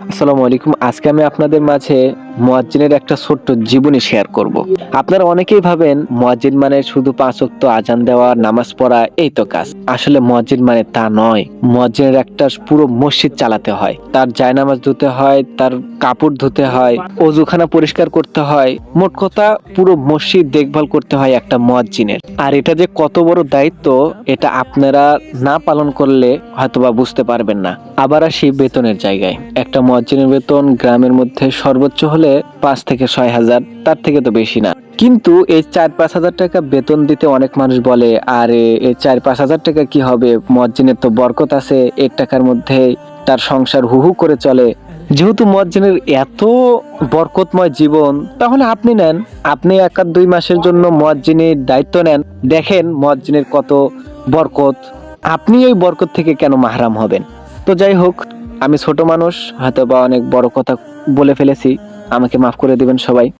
আসসালামু আলাইকুম। আজকে আমি আপনাদের মাঝে মুয়াজ্জিনের একটা ছোট্ট জীবনী শেয়ার করব। আপনারা অনেকেই ভাবেন মুয়াজ্জিন মানে শুধু ৫ ওয়াক্ত আজান দেওয়া, নামাজ পড়া এই তো কাজ। আসলে মুয়াজ্জিন মানে তা নয়। মুয়াজ্জিনের একটা পুরো মসজিদ চালাতে হয়। তার জায়নামাজ ধুতে হয়, তার কাপড় ধুতে হয়, অজুখানা পরিষ্কার করতে হয়। মোট কথা পুরো মসজিদ দেখভাল করতে হয় একটা মুয়াজ্জিনের। আর এটা যে কত বড় দায়িত্ব এটা আপনারা না পালন করলে হয়তোবা বুঝতে পারবেন না। আবার আসি বেতনের জায়গায়। একটা মুয়াজ্জিনের বেতন গ্রামের মধ্যে সর্বোচ্চ হলে ৫ থেকে ৬ হাজার, তার থেকে তো বেশি না। কিন্তু এই ৪-৫ হাজার টাকা বেতন দিতে অনেক মানুষ বলে, আরে এই ৪-৫ হাজার টাকা কি হবে, মুয়াজ্জিনের তো বরকত আছে, এর টাকার মধ্যে তার সংসার হু হু করে চলে। যেহেতু মুয়াজ্জিনের এত বরকতময় জীবন, তাহলে আপনি নেন, আপনি ১-২ মাসের জন্য মুয়াজ্জিনের দায়িত্ব নেন, দেখেন মুয়াজ্জিনের কত বরকত। আপনি এই বরকত থেকে কেন মাহরাম হবেন? তো যাই হোক, আমি ছোট মানুষ, হয়তোবা অনেক বড় কথা বলে ফেলেছি, আমাকে মাফ করে দিবেন সবাই।